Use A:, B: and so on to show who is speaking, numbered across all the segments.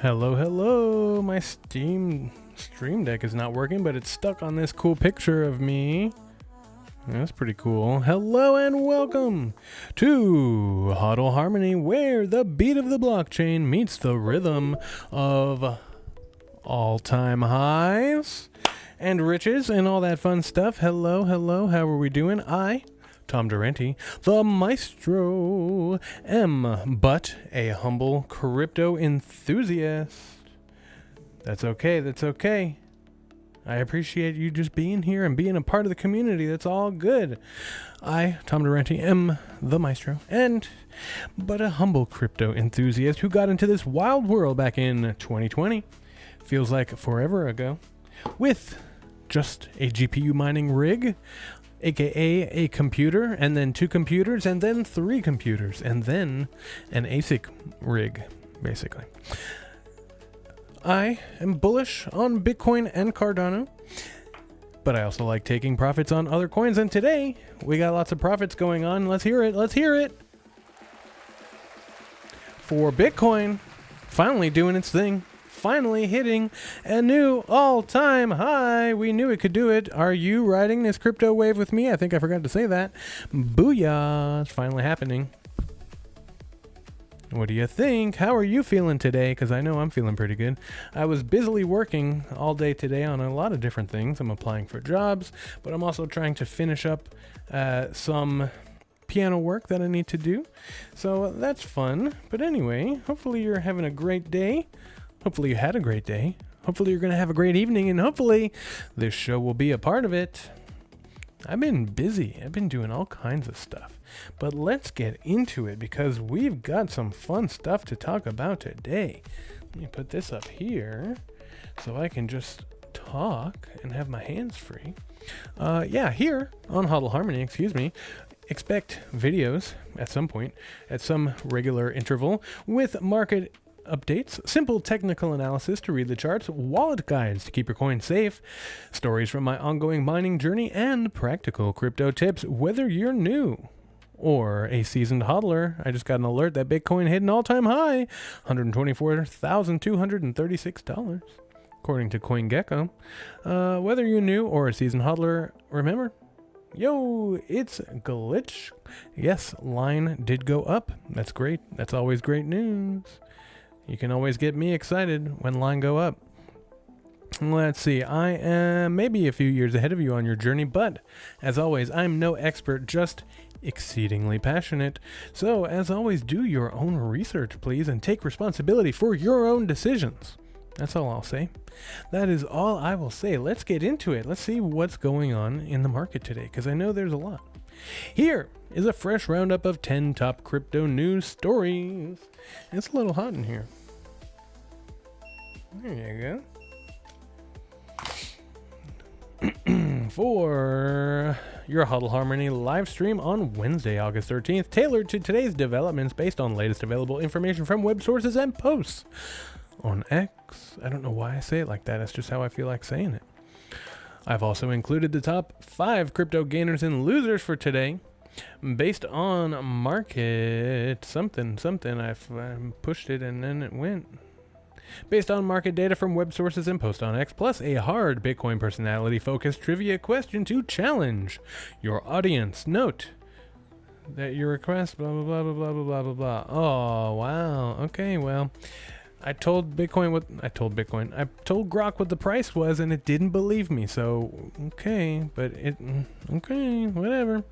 A: Hello, hello. My Stream Deck is not working, but it's stuck on this cool picture of me. That's pretty cool. Hello and welcome to HODL Harmony, where the beat of the blockchain meets the rhythm of all-time highs and riches and all that fun stuff. Hello, hello. How are we doing? Tom Durante, the maestro, am but a humble crypto enthusiast. That's okay, that's okay. I appreciate you just being here and being a part of the community. That's all good. Tom Durante, am the maestro and but a humble crypto enthusiast who got into this wild world back in 2020. Feels like forever ago. With just a GPU mining rig, aka a computer, and then 2 computers, and then 3 computers, and then an ASIC rig, basically. I am bullish on Bitcoin and Cardano, but I also like taking profits on other coins, and today we got lots of profits going on. Let's hear it, let's hear it! For Bitcoin, finally doing its thing. Finally hitting a new all-time high. We knew it could do it. Are you riding this crypto wave with me? I think I forgot to say that. Booyah. It's finally happening. What do you think? How are you feeling today? Because I know I'm feeling pretty good. I was busily working all day today on a lot of different things. I'm applying for jobs, but I'm also trying to finish up some piano work that I need to do. So that's fun. But anyway, hopefully you're having a great day. Hopefully you had a great day. Hopefully you're going to have a great evening, and hopefully this show will be a part of it. I've been busy. I've been doing all kinds of stuff. But let's get into it because we've got some fun stuff to talk about today. Let me put this up here so I can just talk and have my hands free. Here on HODL Harmony, expect videos at some point, at some regular interval, with market updates, simple technical analysis to read the charts, wallet guides to keep your coin safe, stories from my ongoing mining journey, and practical crypto tips, whether you're new or a seasoned hodler. I just got an alert that Bitcoin hit an all-time high, $124,236, according to CoinGecko. Whether you're new or a seasoned hodler, remember, yo, it's glitch. Yes, line did go up. That's great. That's always great news. You can always get me excited when line go up. Let's see, I am maybe a few years ahead of you on your journey, but as always, I'm no expert, just exceedingly passionate. So as always, do your own research, please, and take responsibility for your own decisions. That's all I'll say. That is all I will say. Let's get into it. Let's see what's going on in the market today, because I know there's a lot. Here is a fresh roundup of 10 top crypto news stories. It's a little hot in here. There you go. For your HODL Harmony live stream on Wednesday, August 13th, tailored to today's developments based on latest available information from web sources and posts on X. I don't know why I say it like that. It's just how I feel like saying it. I've also included the top 5 crypto gainers and losers for today based on market something. I pushed it and then it went. Based on market data from web sources and post on X, plus a hard Bitcoin personality-focused trivia question to challenge your audience. Note that your request, blah, blah, blah, blah, blah, blah, blah, blah. Oh, wow. Okay, well, I told Grok what the price was, and it didn't believe me. So, okay, whatever.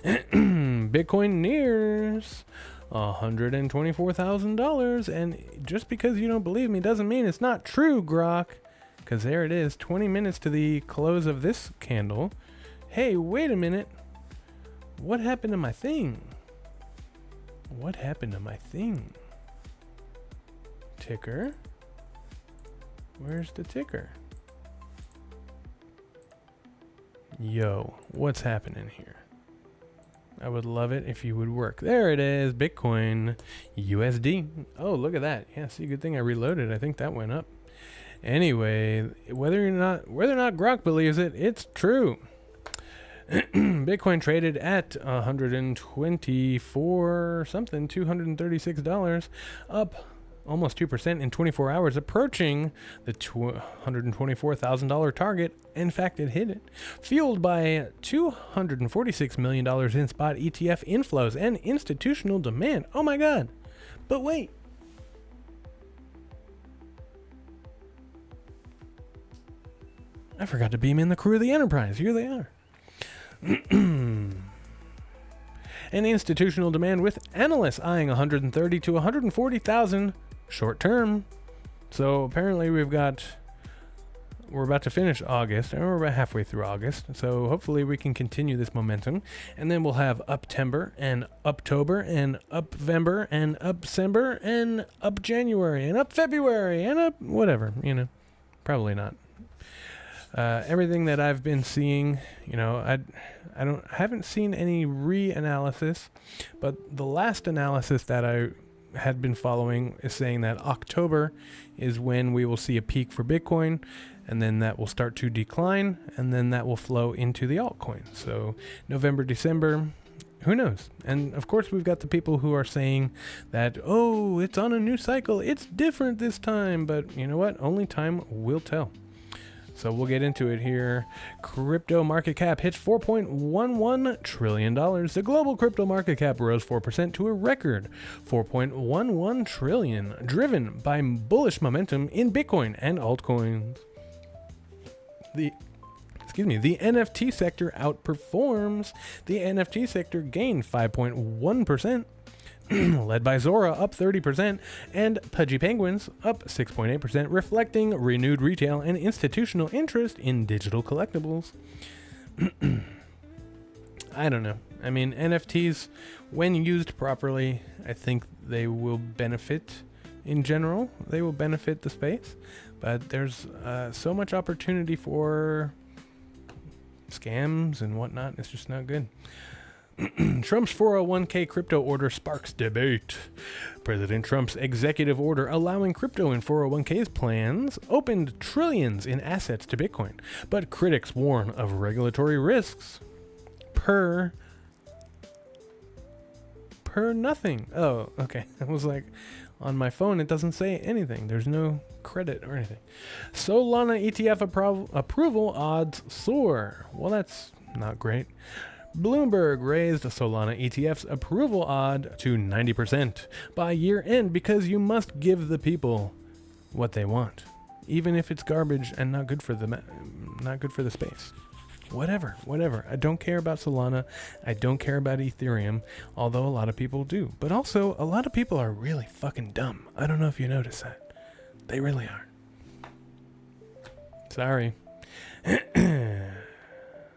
A: Bitcoin nears $124,000, and just because you don't believe me doesn't mean it's not true, Grok. Because there it is, 20 minutes to the close of this candle. Hey, wait a minute. What happened to my thing? Ticker? Where's the ticker? Yo, what's happening here? I would love it if you would work. There it is, Bitcoin USD. Oh, look at that. Yeah, see, good thing I reloaded. I think that went up. Anyway, whether or not Grok believes it, it's true. Bitcoin traded at $236, up almost 2% in 24 hours, approaching the $124,000 target. In fact, it hit it, fueled by $246 million in spot ETF inflows and institutional demand. Oh my God. But wait. I forgot to beam in the crew of the Enterprise. Here they are. And institutional demand, with analysts eyeing 130 to 140,000 short term. So apparently we're about to finish August, and we're about halfway through August. So hopefully we can continue this momentum, and then we'll have Uptember and Uptober and Upvember and Upcember and Up January and Up February and Up whatever, probably not. Everything that I've been seeing, I haven't seen any reanalysis, but the last analysis that I had been following is saying that October is when we will see a peak for Bitcoin, and then that will start to decline, and then that will flow into the altcoins. So November, December, who knows? And of course we've got the people who are saying that, oh, it's on a new cycle, it's different this time, but you know what? Only time will tell. So we'll get into it here. Crypto market cap hits $4.11 trillion. The global crypto market cap rose 4% to a record $4.11 trillion, driven by bullish momentum in Bitcoin and altcoins. The NFT sector outperforms. The NFT sector gained 5.1%. led by Zora up 30% and Pudgy Penguins up 6.8%, reflecting renewed retail and institutional interest in digital collectibles. I don't know. I mean, NFTs, when used properly, I think they will benefit in general. They will benefit the space, but there's so much opportunity for scams and whatnot. It's just not good. Trump's 401k crypto order sparks debate. President Trump's executive order allowing crypto in 401k's plans opened trillions in assets to Bitcoin, but critics warn of regulatory risks. Per nothing. Oh, okay. I was like, on my phone it doesn't say anything. There's no credit or anything. Solana ETF approval odds soar. Well, that's not great. Bloomberg raised Solana ETF's approval odd to 90% by year end because you must give the people what they want, even if it's garbage and not good for the space. Whatever. I don't care about Solana. I don't care about Ethereum, although a lot of people do. But also, a lot of people are really fucking dumb. I don't know if you notice that. They really are. Sorry.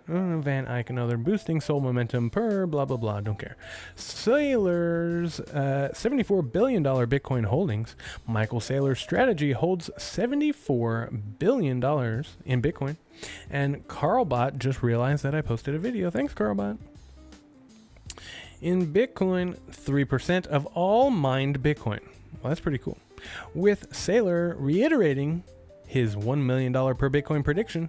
A: Van Eyck, another boosting soul momentum per blah blah blah, don't care. Saylor's $74 billion Bitcoin holdings. Michael Saylor's strategy holds $74 billion in Bitcoin. And Carlbot just realized that I posted a video. Thanks, Carlbot. In Bitcoin, 3% of all mined Bitcoin. Well, that's pretty cool. With Saylor reiterating his $1 million per Bitcoin prediction.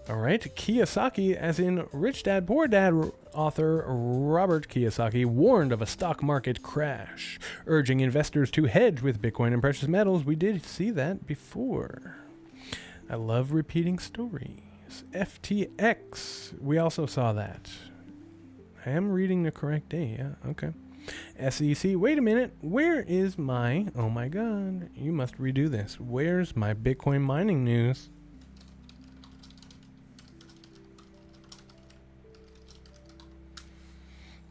A: All right, Kiyosaki, as in Rich Dad Poor Dad author Robert Kiyosaki, warned of a stock market crash, urging investors to hedge with Bitcoin and precious metals. We did see that before. I love repeating stories. FTX, we also saw that. I am reading the correct day, yeah, okay. SEC, wait a minute, where is my, oh my god, you must redo this. Where's my Bitcoin mining news?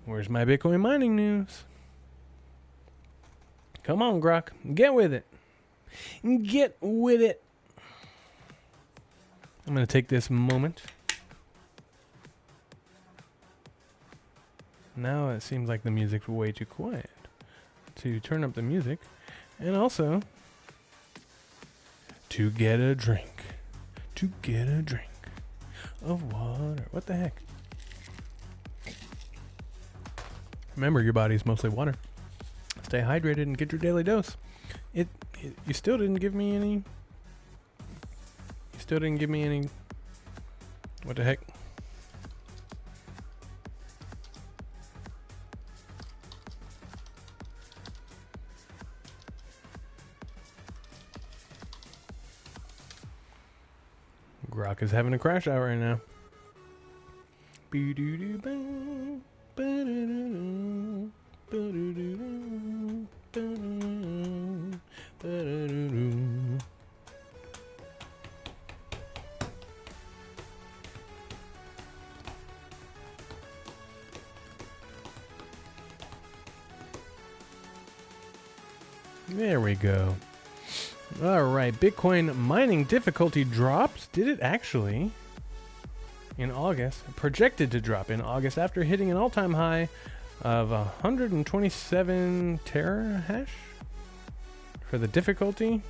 A: Where's my Bitcoin mining news? Come on, Grok. Get with it. Get with it. I'm going to take this moment. Now it seems like the music's way too quiet. To turn up the music. And also, to get a drink. To get a drink of water. What the heck? Remember, your body's mostly water. Stay hydrated and get your daily dose. You still didn't give me any. You still didn't give me any. What the heck? Grok is having a crash out right now. There we go. All right, Bitcoin mining difficulty drops. Did it actually? In August, projected to drop in August after hitting an all-time high of 127 terahash for the difficulty.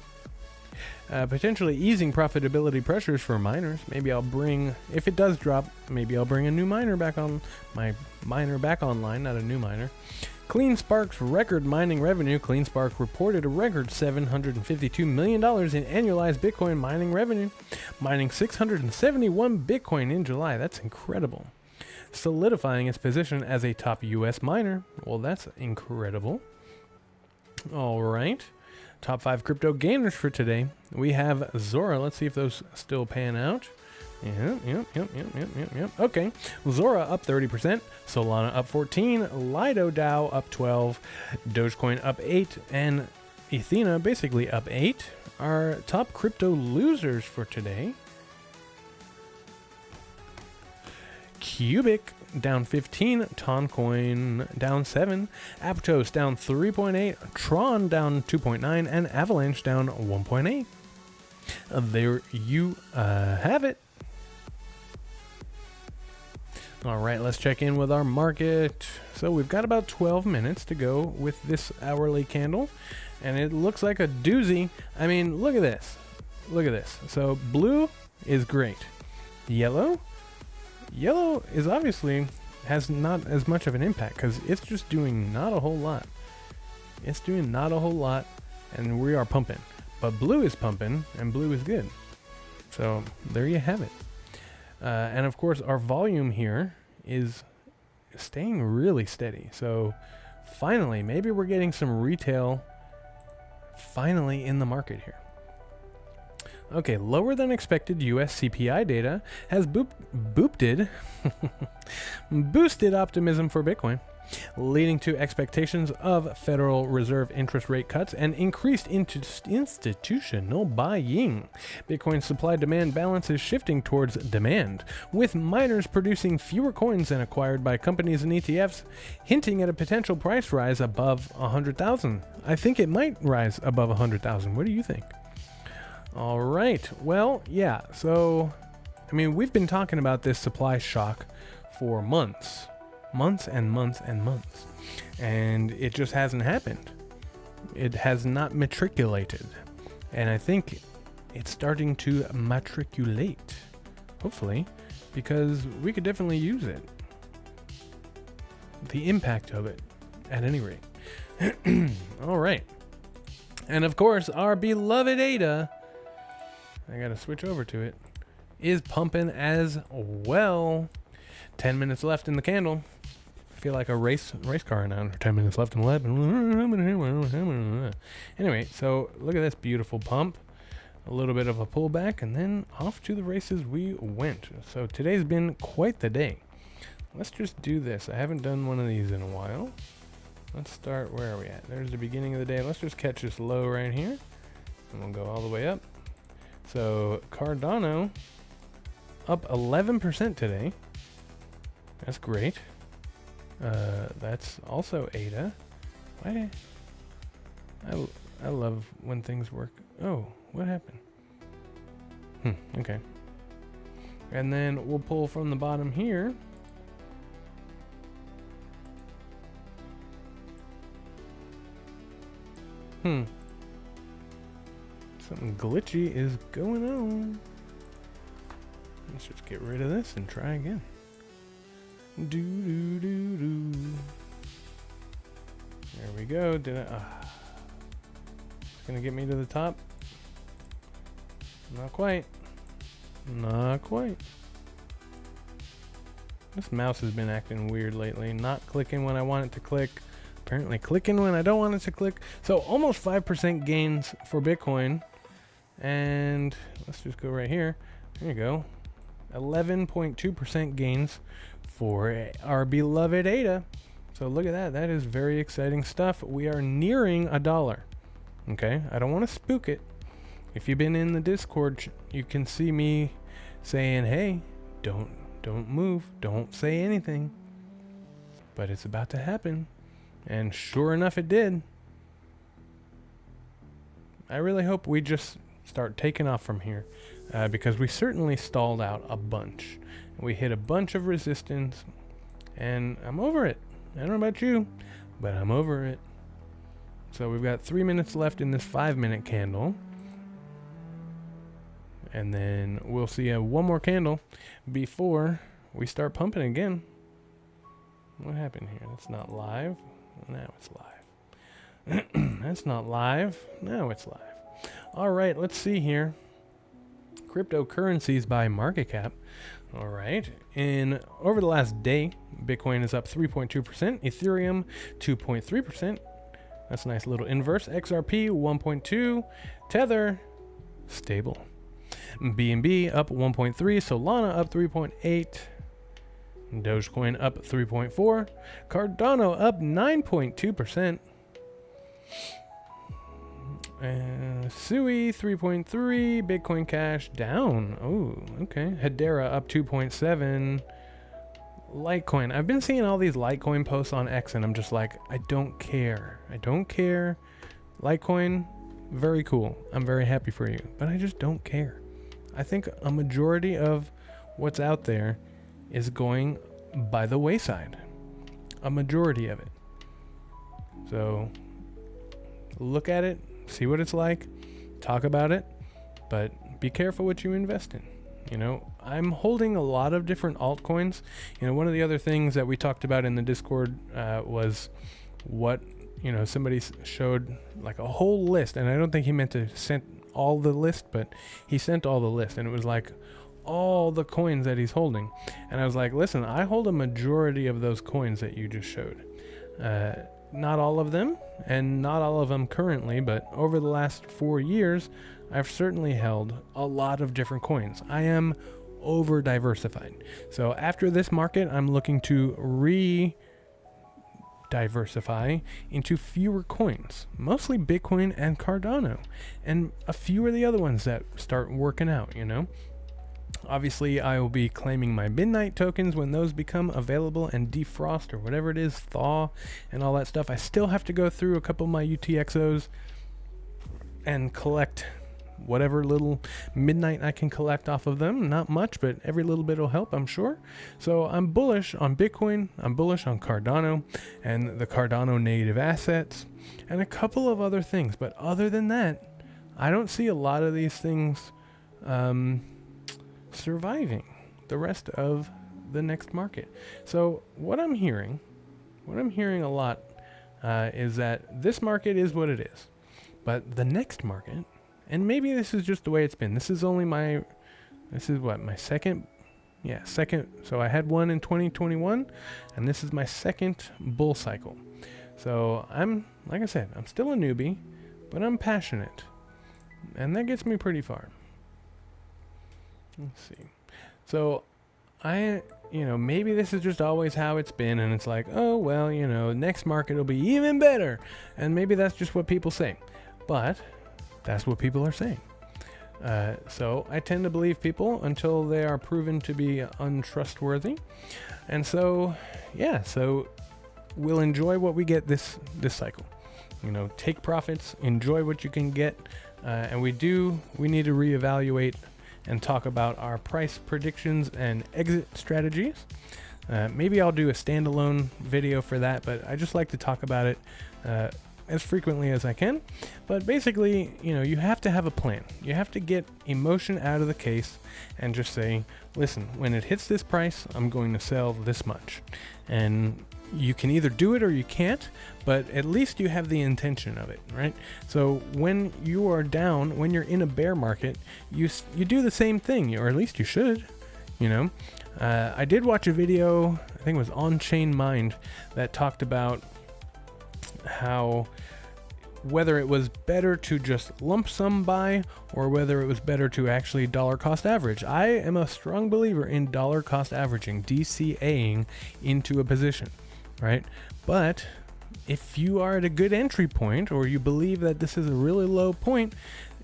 A: Potentially easing profitability pressures for miners. Maybe I'll bring, if it does drop, maybe I'll bring a new miner back on, my miner back online, not a new miner. CleanSpark's record mining revenue. CleanSpark reported a record $752 million in annualized Bitcoin mining revenue, mining 671 Bitcoin in July. That's incredible. Solidifying its position as a top U.S. miner. Well, that's incredible. All right. Top 5 crypto gainers for today. We have Zora. Let's see if those still pan out. Yep. Okay. Zora up 30%. Solana up 14. Lido DAO up 12. Dogecoin up 8. And Ethena basically up 8. Our top crypto losers for today. Cubic down 15. Toncoin down 7. Aptos down 3.8. Tron down 2.9. And Avalanche down 1.8. There you have it. All right, let's check in with our market. So we've got about 12 minutes to go with this hourly candle, and it looks like a doozy. I mean, look at this. Look at this. So blue is great. Yellow is obviously has not as much of an impact because it's just doing not a whole lot. It's doing not a whole lot, and we are pumping. But blue is pumping, and blue is good. So there you have it. And of course, our volume here is staying really steady. So finally, maybe we're getting some retail finally in the market here. Okay, lower than expected US CPI data has boosted optimism for Bitcoin, leading to expectations of Federal Reserve interest rate cuts and increased institutional buying. Bitcoin's supply-demand balance is shifting towards demand, with miners producing fewer coins than acquired by companies and ETFs, hinting at a potential price rise above 100,000. I think it might rise above 100,000. What do you think? All right. Well, yeah. So, I mean, we've been talking about this supply shock for months. Months and months and months, and it just hasn't happened. It has not matriculated, and I think it's starting to matriculate, hopefully, because we could definitely use it. The impact of it, at any rate. All right, and of course, our beloved ADA, I gotta switch over to it, is pumping as well. 10 minutes left in the candle. I feel like a race car now. 10 minutes left in the lab. Anyway, so look at this beautiful pump. A little bit of a pullback, and then off to the races we went. So today's been quite the day. Let's just do this. I haven't done one of these in a while. Let's start, where are we at? There's the beginning of the day. Let's just catch this low right here, and we'll go all the way up. So Cardano up 11% today. That's great. That's also ADA. Why? I love when things work. Oh, what happened? Okay. And then we'll pull from the bottom here. Something glitchy is going on. Let's just get rid of this and try again. There we go. It's gonna get me to the top. Not quite. Not quite. This mouse has been acting weird lately. Not clicking when I want it to click. Apparently clicking when I don't want it to click. So almost 5% gains for Bitcoin. And let's just go right here. There you go. 11.2% gains for our beloved ADA. So look at that. That is very exciting stuff. We are nearing $1. Okay, I don't want to spook it. If you've been in the Discord, you can see me saying, hey, don't move, don't say anything. But it's about to happen. And sure enough, it did. I really hope we just start taking off from here, because we certainly stalled out a bunch. We hit a bunch of resistance, and I'm over it. I don't know about you, but I'm over it. So we've got 3 minutes left in this 5-minute candle. And then we'll see one more candle before we start pumping again. What happened here? That's not live. Now it's live. That's not live. Now it's live. All right, let's see here. Cryptocurrencies by market cap. All right. Over the last day, Bitcoin is up 3.2%, Ethereum 2.3%. That's a nice little inverse. XRP 1.2, Tether stable. BNB up 1.3, Solana up 3.8, Dogecoin up 3.4, Cardano up 9.2%, Sui 3.3, Bitcoin Cash down. Oh, okay. Hedera up 2.7. Litecoin. I've been seeing all these Litecoin posts on X, and I'm just like, I don't care. I don't care. Litecoin, very cool. I'm very happy for you, but I just don't care. I think a majority of what's out there is going by the wayside. A majority of it. So look at it, see what it's like, talk about it, but be careful what you invest in. You know, I'm holding a lot of different altcoins. You know, one of the other things that we talked about in the Discord was what, you know, somebody showed like a whole list, and I don't think he meant to send all the list, but he sent all the list, and it was like all the coins that he's holding. And I was like, listen, I hold a majority of those coins that you just showed. Not all of them, and not all of them currently, but over the last 4 years, I've certainly held a lot of different coins. I am over diversified. So after this market, I'm looking to diversify into fewer coins, mostly Bitcoin and Cardano, and a few of the other ones that start working out, you know. Obviously, I will be claiming my midnight tokens when those become available, and defrost or whatever it is, thaw and all that stuff. I still have to go through a couple of my UTXOs and collect whatever little midnight I can collect off of them. Not much, but every little bit will help, I'm sure. So I'm bullish on Bitcoin, I'm bullish on Cardano and the Cardano native assets and a couple of other things. But other than that, I don't see a lot of these things surviving the rest of the next market. So what I'm hearing a lot is that this market is what it is, but the next market, and maybe this is just the way it's been, this is only my This is what, my second? Yeah, second. So I had one in 2021, and this is my second bull cycle. So I'm, like I said, I'm still a newbie, but I'm passionate. And that gets me pretty far. Let's see. So maybe this is just always how it's been, and it's like, oh, well, next market will be even better. And maybe that's just what people say. But that's what people are saying. So I tend to believe people until they are proven to be untrustworthy. And so, yeah, so we'll enjoy what we get this cycle. Take profits, enjoy what you can get. And we need to reevaluate and talk about our price predictions and exit strategies. Maybe I'll do a standalone video for that, but I just like to talk about it as frequently as I can. But basically, you have to have a plan. You have to get emotion out of the case and just say, listen, when it hits this price, I'm going to sell this much. And you can either do it or you can't, but at least you have the intention of it, right? So when you are down, when you're in a bear market, you do the same thing, or at least you should, I did watch a video, I think it was On Chain Mind, that talked about how whether it was better to just lump sum buy or whether it was better to actually dollar cost average. I am a strong believer in dollar cost averaging, DCAing into a position, right? But if you are at a good entry point, or you believe that this is a really low point,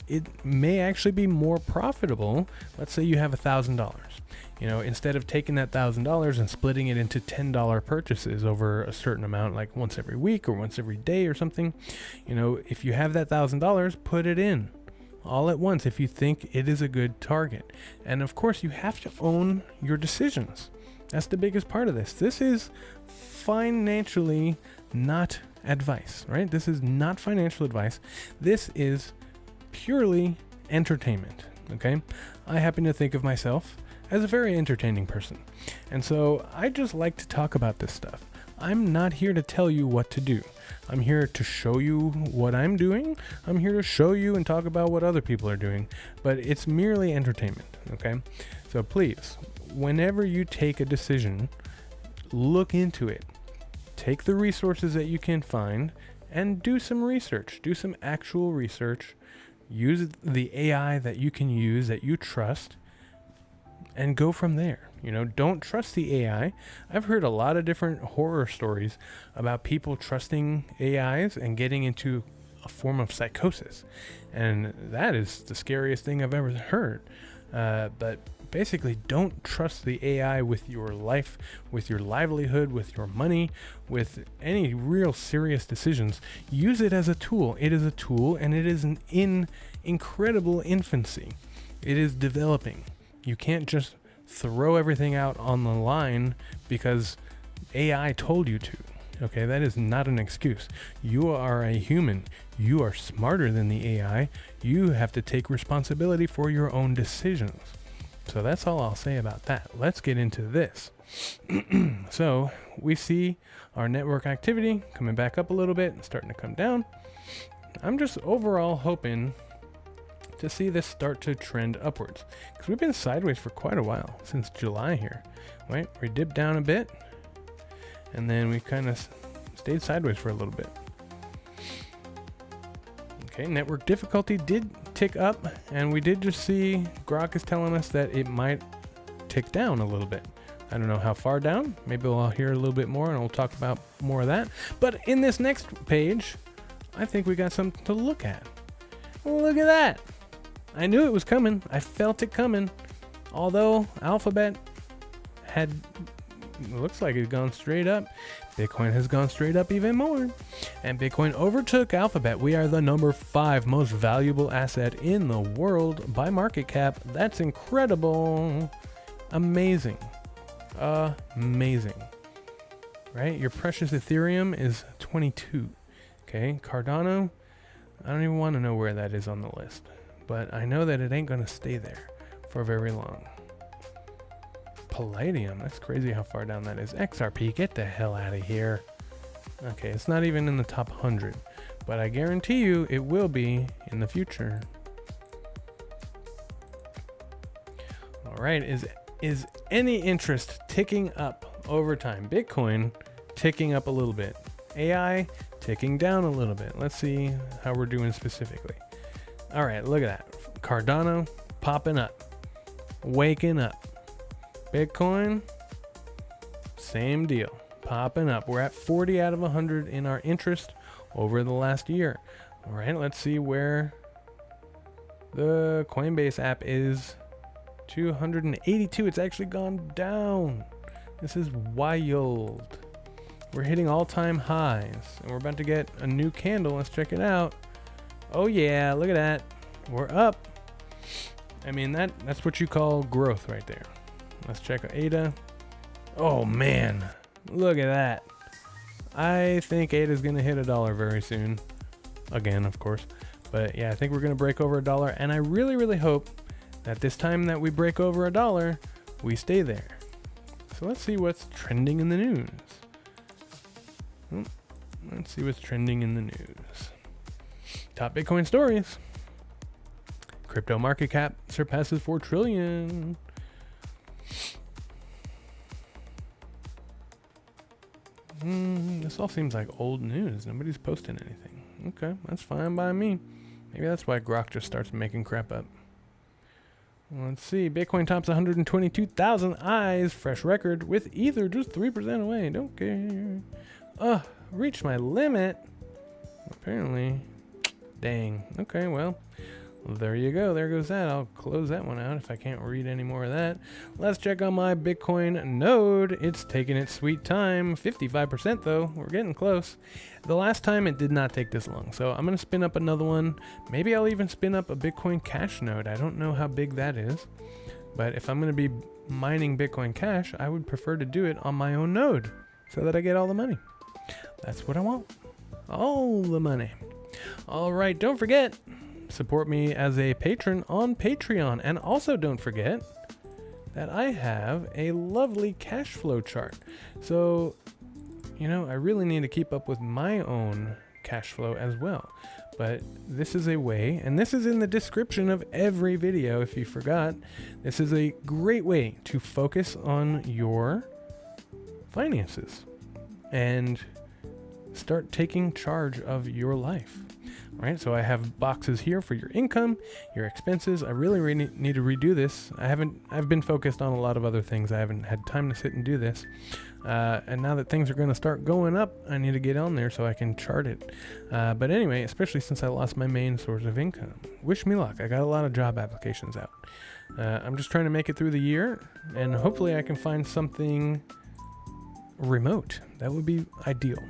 A: it may actually be more profitable. Let's say you have $1,000. Instead of taking that $1,000 and splitting it into $10 purchases over a certain amount, like once every week or once every day or something, if you have that $1,000, put it in all at once if you think it is a good target. And of course, you have to own your decisions. That's the biggest part of this. This is financially not advice, right? This is not financial advice. This is purely entertainment, okay? I happen to think of myself as a very entertaining person. And so I just like to talk about this stuff. I'm not here to tell you what to do. I'm here to show you what I'm doing. I'm here to show you and talk about what other people are doing, but it's merely entertainment, okay? So please, whenever you take a decision, look into it. Take the resources that you can find and do some research. Do some actual research. Use the AI that you can use, that you trust, and go from there. Don't trust the AI. I've heard a lot of different horror stories about people trusting AIs and getting into a form of psychosis. And that is the scariest thing I've ever heard. But basically, don't trust the AI with your life, with your livelihood, with your money, with any real serious decisions. Use it as a tool. It is a tool, and it is in incredible infancy. It is developing. You can't just throw everything out on the line because AI told you to. Okay, that is not an excuse. You are a human. You are smarter than the AI. You have to take responsibility for your own decisions. So that's all I'll say about that. Let's get into this. So we see our network activity coming back up a little bit and starting to come down. I'm just overall hoping to see this start to trend upwards, because we've been sideways for quite a while, since July here, right? We dipped down a bit and then we kind of stayed sideways for a little bit. Okay, network difficulty did tick up, and we did just see Grok is telling us that it might tick down a little bit. I don't know how far down. Maybe we'll hear a little bit more and we'll talk about more of that. But in this next page, I think we got something to look at. Look at that. I knew it was coming. I felt it coming. Although Alphabet looks like it's gone straight up. Bitcoin has gone straight up even more. And Bitcoin overtook Alphabet. We are the number 5 most valuable asset in the world by market cap. That's incredible. Amazing. Amazing. Right? Your precious Ethereum is 22. Okay. Cardano, I don't even want to know where that is on the list. But I know that it ain't going to stay there for very long. Palladium, that's crazy how far down that is. XRP, get the hell out of here. Okay, it's not even in the top 100, but I guarantee you it will be in the future. All right, is any interest ticking up over time? Bitcoin ticking up a little bit. AI ticking down a little bit. Let's see how we're doing specifically. All right, look at that. Cardano popping up, waking up. Bitcoin, same deal, popping up. We're at 40 out of 100 in our interest over the last year. All right, let's see where the Coinbase app is. 282. It's actually gone down. This is wild. We're hitting all-time highs, and we're about to get a new candle. Let's check it out. Oh yeah, look at that. We're up. I mean, that's what you call growth right there. Let's check ADA. Oh man, look at that. I think ADA is gonna hit $1 very soon. Again, of course. But yeah, I think we're gonna break over $1, and I really, really hope that this time that we break over $1, we stay there. So let's see what's trending in the news. Let's see what's trending in the news. Top Bitcoin stories. Crypto market cap surpasses 4 trillion. This all seems like old news. Nobody's posting anything. Okay, that's fine by me. Maybe that's why Grok just starts making crap up. Let's see. Bitcoin tops 122,000 eyes. Fresh record with Ether just 3% away. Don't care. Reached my limit. Apparently. Dang. Okay, well. There you go. There goes that. I'll close that one out if I can't read any more of that. Let's check on my Bitcoin node. It's taking its sweet time. 55% though. We're getting close. The last time it did not take this long. So I'm going to spin up another one. Maybe I'll even spin up a Bitcoin Cash node. I don't know how big that is. But if I'm going to be mining Bitcoin Cash, I would prefer to do it on my own node so that I get all the money. That's what I want. All the money. All right. Don't forget. Support me as a patron on Patreon. And also don't forget that I have a lovely cash flow chart. So, you know, I really need to keep up with my own cash flow as well. But this is a way, and this is in the description of every video if you forgot, this is a great way to focus on your finances and start taking charge of your life. Right, so I have boxes here for your income, your expenses. I really need to redo this. I've been focused on a lot of other things. I haven't had time to sit and do this. And now that things are going to start going up, I need to get on there so I can chart it. But anyway, especially since I lost my main source of income. Wish me luck. I got a lot of job applications out. I'm just trying to make it through the year, and hopefully I can find something remote. That would be ideal.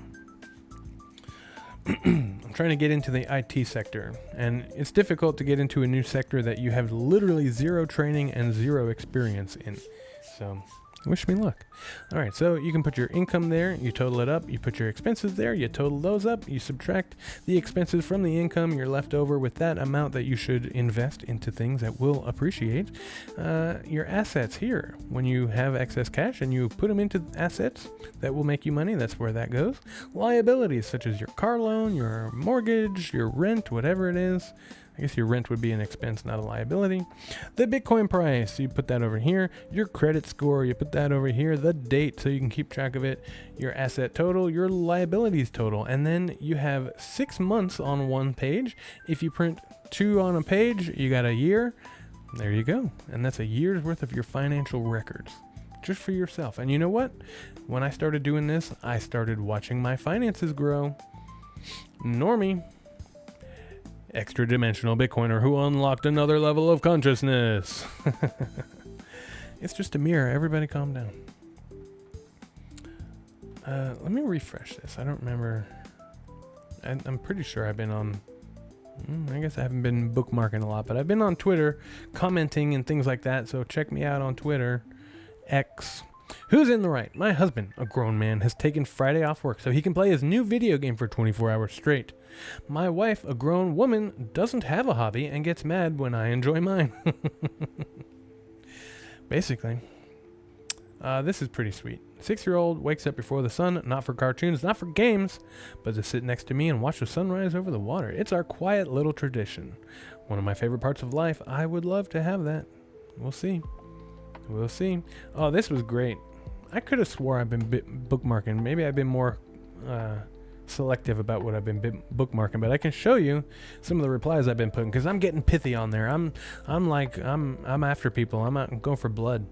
A: I'm trying to get into the IT sector, and it's difficult to get into a new sector that you have literally zero training and zero experience in. So wish me luck. All right, so you can put your income there, you total it up, you put your expenses there, you total those up, you subtract the expenses from the income, you're left over with that amount that you should invest into things that will appreciate. Your assets here, when you have excess cash and you put them into assets that will make you money, that's where that goes. Liabilities such as your car loan, your mortgage, your rent, whatever it is. I guess your rent would be an expense, not a liability. The Bitcoin price, you put that over here. Your credit score, you put that over here. The date, so you can keep track of it. Your asset total, your liabilities total. And then you have 6 months on one page. If you print 2 on a page, you got a year. There you go. And that's a year's worth of your financial records. Just for yourself. And you know what? When I started doing this, I started watching my finances grow. Normie. Extra dimensional Bitcoiner who unlocked another level of consciousness. It's just a mirror. Everybody calm down. Let me refresh this. I don't remember. I'm pretty sure I've been on... I guess I haven't been bookmarking a lot, but I've been on Twitter commenting and things like that. So check me out on Twitter. X. Who's in the right? My husband, a grown man, has taken Friday off work so he can play his new video game for 24 hours straight. My wife, a grown woman, doesn't have a hobby and gets mad when I enjoy mine. Basically. This is pretty sweet. 6-year-old wakes up before the sun, not for cartoons, not for games, but to sit next to me and watch the sunrise over the water. It's our quiet little tradition. One of my favorite parts of life. I would love to have that. We'll see. We'll see. Oh, this was great. I could have swore I've been bookmarking. Maybe I've been more selective about what I've been bookmarking, but I can show you some of the replies I've been putting because I'm getting pithy on there. I'm after people. I'm out going for blood.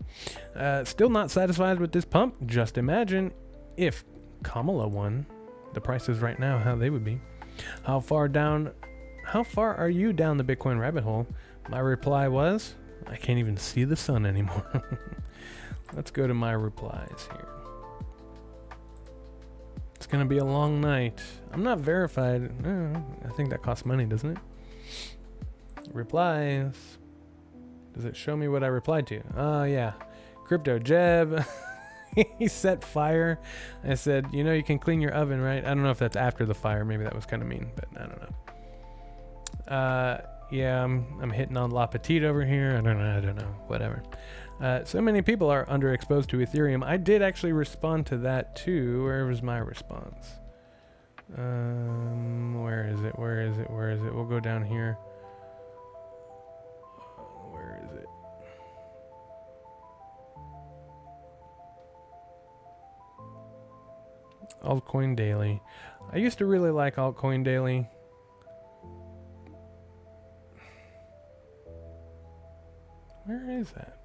A: Still not satisfied with this pump. Just imagine if Kamala won the prices right now, how they would be. How far are you down the Bitcoin rabbit hole? My reply was, I can't even see the sun anymore. Let's go to my replies here. It's gonna be a long night. I'm not verified. I think that costs money, doesn't it? Replies. Does it show me what I replied to? Oh yeah. Crypto Jeb. He set fire. I said, you can clean your oven, right? I don't know if that's after the fire. Maybe that was kind of mean, but I don't know. Yeah, I'm hitting on La Petite over here. I don't know. Whatever. So many people are underexposed to Ethereum. I did actually respond to that too. Where was my response? Where is it? We'll go down here. Where is it? Altcoin Daily. I used to really like Altcoin Daily. Where is that?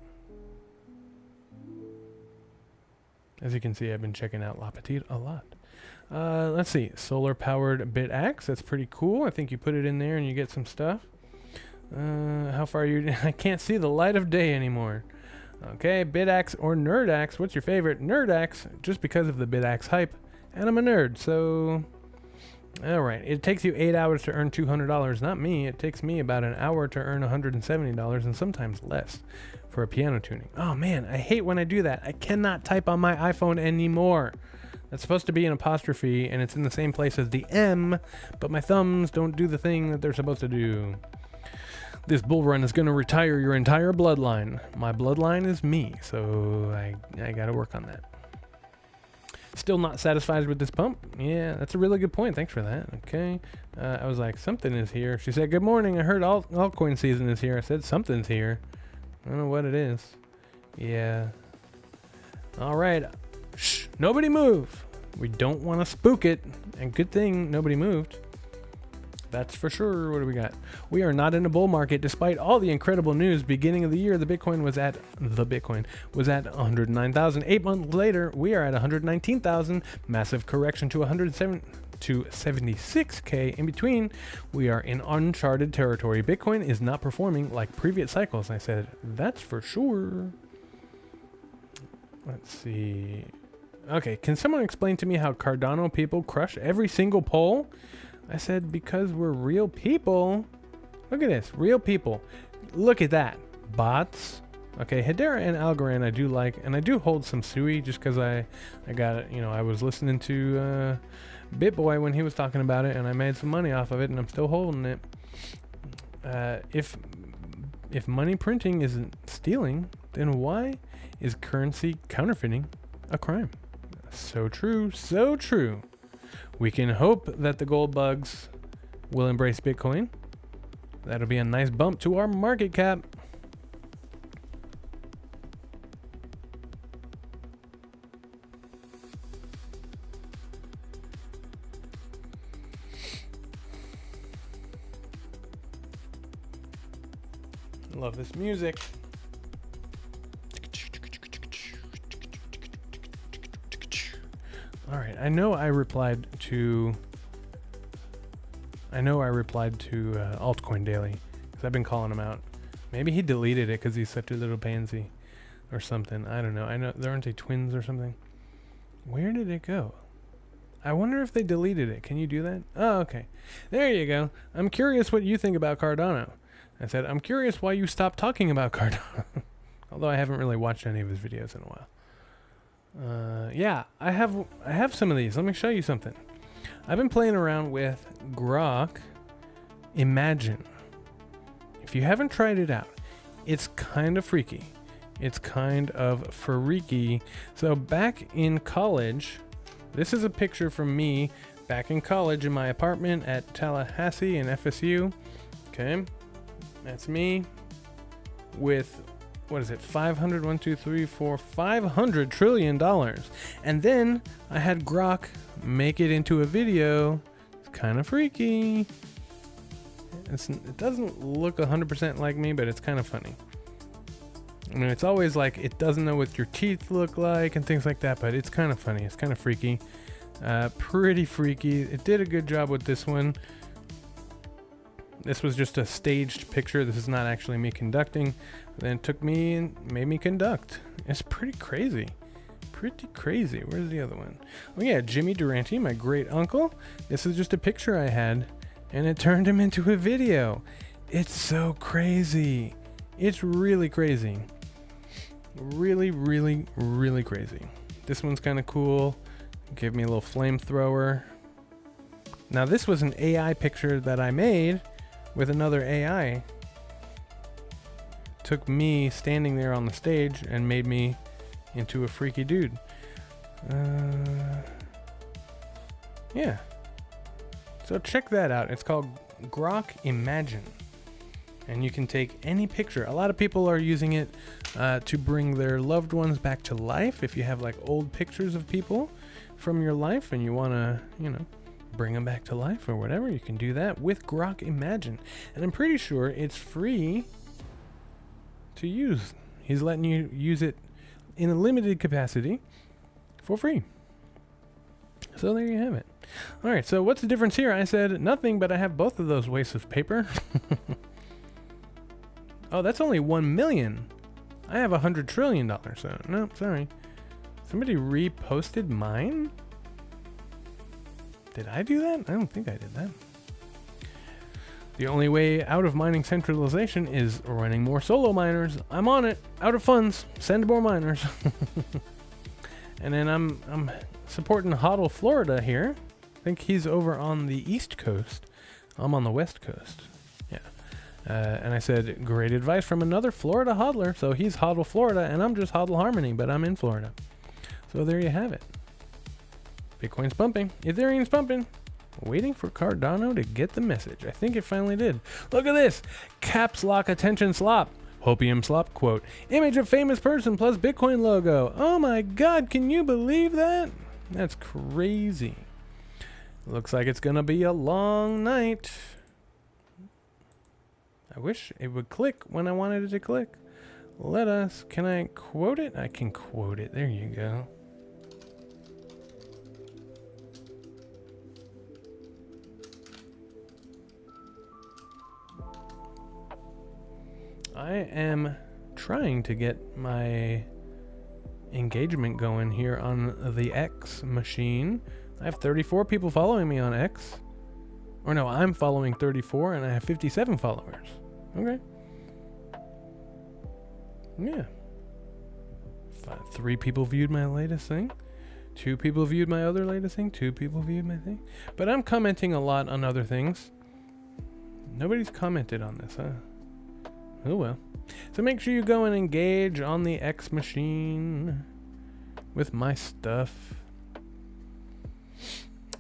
A: As you can see, I've been checking out La Petite a lot. Let's see. Solar powered BitX. That's pretty cool. I think you put it in there and you get some stuff. How far are you? I can't see the light of day anymore. Okay, BitX or NerdX. What's your favorite? NerdX, just because of the BitX hype. And I'm a nerd, so... Alright, it takes you 8 hours to earn $200. Not me. It takes me about an hour to earn $170 and sometimes less for a piano tuning. Oh man, I hate when I do that. I cannot type on my iPhone anymore. That's supposed to be an apostrophe and it's in the same place as the M, but my thumbs don't do the thing that they're supposed to do. This bull run is going to retire your entire bloodline. My bloodline is me, so I got to work on that. Still not satisfied with this pump? Yeah, that's a really good point. Thanks for that. Okay. I was like, something is here. She said, good morning. I heard altcoin season is here. I said, something's here. I don't know what it is. Yeah. All right. Shh. Nobody move. We don't want to spook it. And good thing nobody moved. That's for sure. What do we got? We are not in a bull market despite all the incredible news. Beginning of the year, the Bitcoin was at 109,000. 8 months later, we are at 119,000. Massive correction to 76K. In between, we are in uncharted territory. Bitcoin is not performing like previous cycles. I said, that's for sure. Let's see. Okay, can someone explain to me how Cardano people crush every single poll? I said, because we're real people. Look at this, real people. Look at that, bots. Okay, Hedera and Algorand I do like, and I do hold some Sui just because I got it. I was listening to BitBoy when he was talking about it, and I made some money off of it, and I'm still holding it. If money printing isn't stealing, then why is currency counterfeiting a crime? So true, so true. We can hope that the gold bugs will embrace Bitcoin. That'll be a nice bump to our market cap. Love this music. All right, I know I replied to Altcoin Daily because I've been calling him out. Maybe he deleted it because he's such a little pansy or something. I don't know. I know there aren't they twins or something. Where did it go? I wonder if they deleted it. Can you do that? Oh, okay. There you go. I'm curious what you think about Cardano. I said, I'm curious why you stopped talking about Cardano. Although I haven't really watched any of his videos in a while. Yeah, I have some of these. Let me show you something. I've been playing around with Grok Imagine. If you haven't tried it out, it's kind of freaky. It's kind of freaky. So back in college, this is a picture from me back in college in my apartment at Tallahassee and FSU. Okay, that's me with what is it? 500, 1, 2, 3, 4, $500 trillion. And then I had Grok make it into a video. It's kind of freaky. It doesn't look 100% like me, but it's kind of funny. I mean, it's always like it doesn't know what your teeth look like and things like that, but it's kind of funny. It's kind of freaky. Pretty freaky. It did a good job with this one. This was just a staged picture. This is not actually me conducting. Then it took me and made me conduct. It's pretty crazy. Pretty crazy. Where's the other one? Oh yeah, Jimmy Durante, my great uncle. This is just a picture I had, and it turned him into a video. It's so crazy. It's really crazy. Really, really, really crazy. This one's kind of cool. Give me a little flamethrower. Now this was an AI picture that I made with another AI. Took me standing there on the stage and made me into a freaky dude. Yeah. So check that out. It's called Grok Imagine. And you can take any picture. A lot of people are using it to bring their loved ones back to life. If you have like old pictures of people from your life and you want to, bring them back to life or whatever, you can do that with Grok Imagine. And I'm pretty sure it's free to use. He's letting you use it in a limited capacity for free. So there you have it. All right, so what's the difference here? I said nothing, but I have both of those wastes of paper. Oh, that's only 1 million. I have $100 trillion. So no, sorry. Somebody reposted mine? Did I do that? I don't think I did that. The only way out of mining centralization is running more solo miners. I'm on it. Out of funds. Send more miners. And then I'm supporting HODL Florida here. I think he's over on the East Coast. I'm on the West Coast. Yeah. And I said, great advice from another Florida hodler. So he's HODL Florida, and I'm just HODL Harmony, but I'm in Florida. So there you have it. Bitcoin's pumping. Ethereum's pumping. Waiting for Cardano to get the message. I think it finally did. Look at this. Caps lock attention slop. Hopium slop quote. Image of famous person plus Bitcoin logo. Oh my God, can you believe that? That's crazy. Looks like it's gonna be a long night. I wish it would click when I wanted it to click. Can I quote it? I can quote it. There you go. I am trying to get my engagement going here on the X machine. I have 34 people following me on X. Or no, I'm following 34 and I have 57 followers. Okay. Yeah. 3 people viewed my latest thing. 2 people viewed my other latest thing. 2 people viewed my thing. But I'm commenting a lot on other things. Nobody's commented on this, huh? Oh well. So make sure you go and engage on the X machine with my stuff.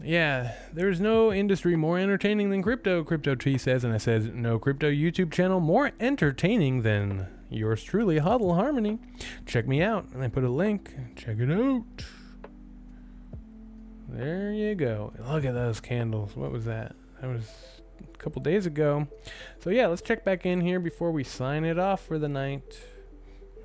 A: Yeah, there's no industry more entertaining than crypto, Crypto T says, and I says, no crypto YouTube channel more entertaining than yours truly, HODL Harmony. Check me out. And I put a link. Check it out. There you go. Look at those candles. What was that? That was a couple days ago. So yeah, let's check back in here before we sign it off for the night.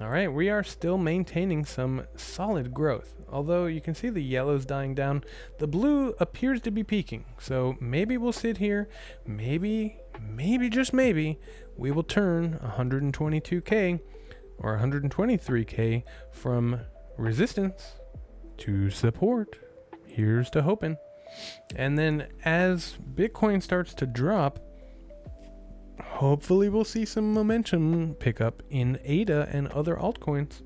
A: All right, we are still maintaining some solid growth. Although you can see the yellow's dying down, the blue appears to be peaking. So maybe we'll sit here, maybe just maybe, we will turn 122K or 123K from resistance to support. Here's to hoping. And then as Bitcoin starts to drop, hopefully we'll see some momentum pick up in ADA and other altcoins.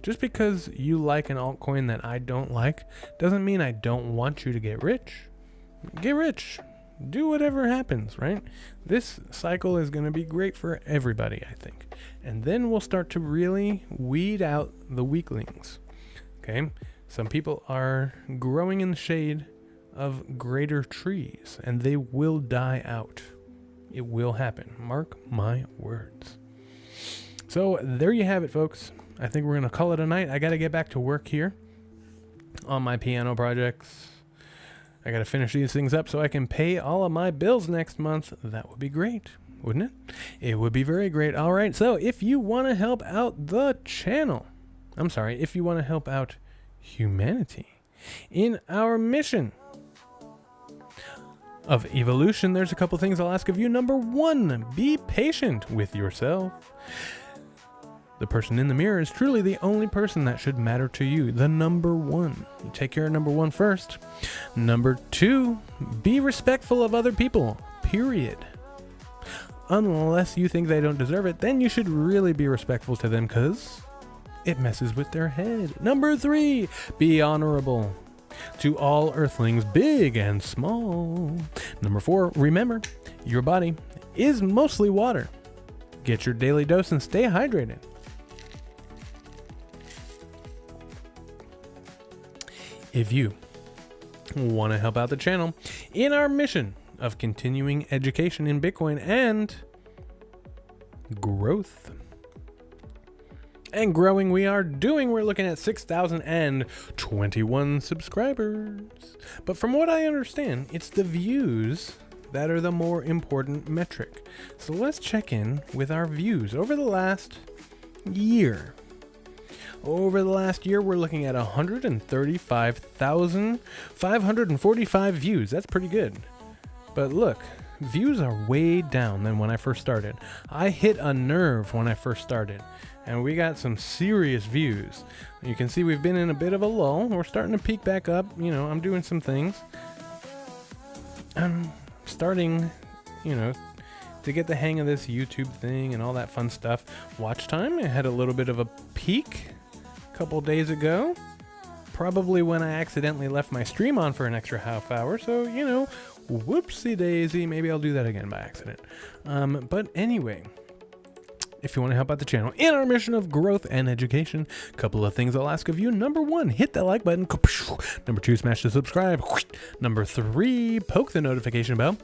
A: Just because you like an altcoin that I don't like doesn't mean I don't want you to get rich. Get rich. Do whatever happens, right? This cycle is going to be great for everybody, I think. And then we'll start to really weed out the weaklings. Okay? Some people are growing in the shade of greater trees, and they will die out. It will happen. Mark my words. So there you have it, folks. I think we're going to call it a night. I got to get back to work here on my piano projects. I got to finish these things up so I can pay all of my bills next month. That would be great, wouldn't it? It would be very great. All right, so if you want to help out the channel, if you want to help out humanity in our mission of evolution, there's a couple things I'll ask of you. Number one, be patient with yourself. The person in the mirror is truly the only person that should matter to you. The number one. You take care of number one first. Number two, be respectful of other people. Period. Unless you think they don't deserve it, then you should really be respectful to them because it messes with their head. Number three, be honorable to all earthlings, big and small. Number four, remember, your body is mostly water. Get your daily dose and stay hydrated. If you want to help out the channel in our mission of continuing education in Bitcoin and growth. And growing we're looking at 6,021 subscribers. But from what I understand, it's the views that are the more important metric. So let's check in with our views over the last year. Over the last year, we're looking at 135,545 views. That's pretty good. But look, views are way down than when I first started. I hit a nerve when I first started, and we got some serious views. You can see we've been in a bit of a lull. We're starting to peak back up. You know, I'm doing some things. I'm starting, to get the hang of this YouTube thing and all that fun stuff. Watch time, I had a little bit of a peak couple days ago, probably when I accidentally left my stream on for an extra half hour, so whoopsie daisy, maybe I'll do that again by accident. But anyway, if you want to help out the channel in our mission of growth and education, a couple of things I'll ask of you. Number one, hit that like button. Number two, smash the subscribe. Number three, poke the notification bell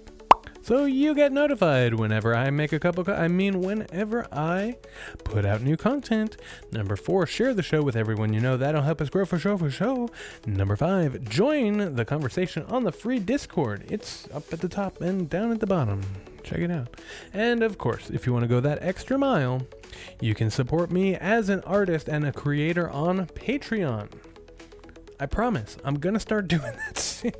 A: so you get notified whenever I make whenever I put out new content. Number four, share the show with everyone you know. That'll help us grow for show. Number five, join the conversation on the free Discord. It's up at the top and down at the bottom. Check it out. And of course, if you want to go that extra mile, you can support me as an artist and a creator on Patreon. I promise, I'm gonna start doing that soon.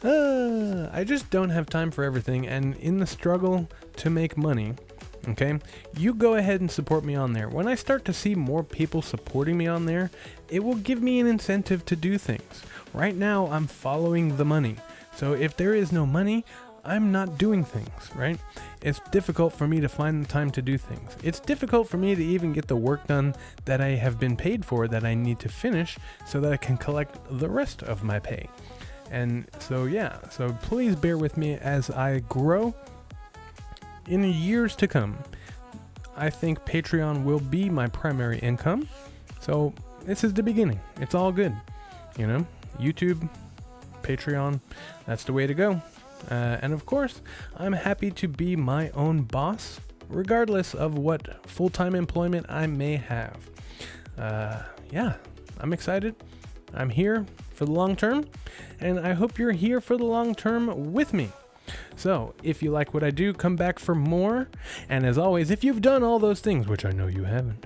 A: I just don't have time for everything, and in the struggle to make money, okay, you go ahead and support me on there. When I start to see more people supporting me on there, it will give me an incentive to do things. Right now, I'm following the money. So if there is no money, I'm not doing things, right? It's difficult for me to find the time to do things. It's difficult for me to even get the work done that I have been paid for, that I need to finish so that I can collect the rest of my pay. And so please bear with me as I grow in the years to come. I think Patreon will be my primary income. So this is the beginning. It's all good. YouTube, Patreon, that's the way to go. And of course, I'm happy to be my own boss, regardless of what full-time employment I may have. I'm excited. I'm here for the long term, and I hope you're here for the long term with me. So, if you like what I do, come back for more. And as always, if you've done all those things, which I know you haven't,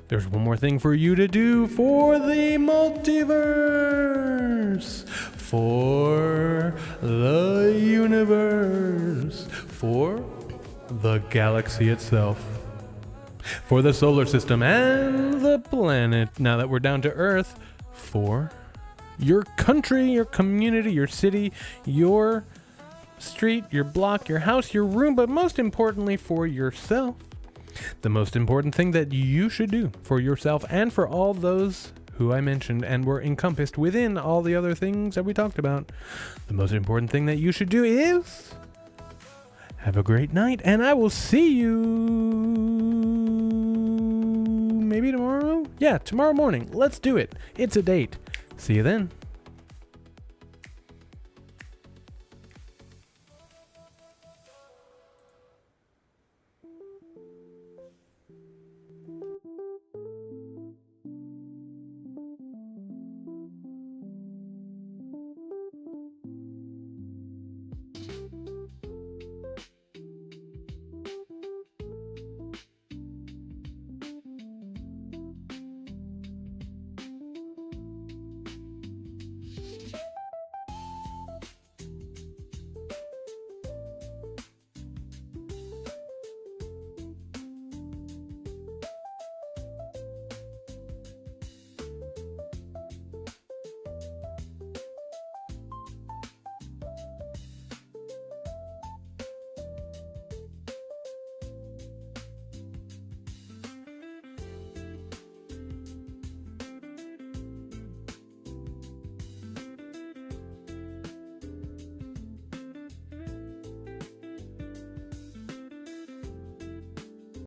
A: there's one more thing for you to do for the multiverse, for the universe, for the galaxy itself, for the solar system and the planet, now that we're down to Earth, for your country, your community, your city, your street, your block, your house, your room, but most importantly for yourself. The most important thing that you should do for yourself and for all those who I mentioned and were encompassed within all the other things that we talked about. The most important thing that you should do is have a great night, and I will see you maybe tomorrow? Yeah, tomorrow morning. Let's do it. It's a date. See you then.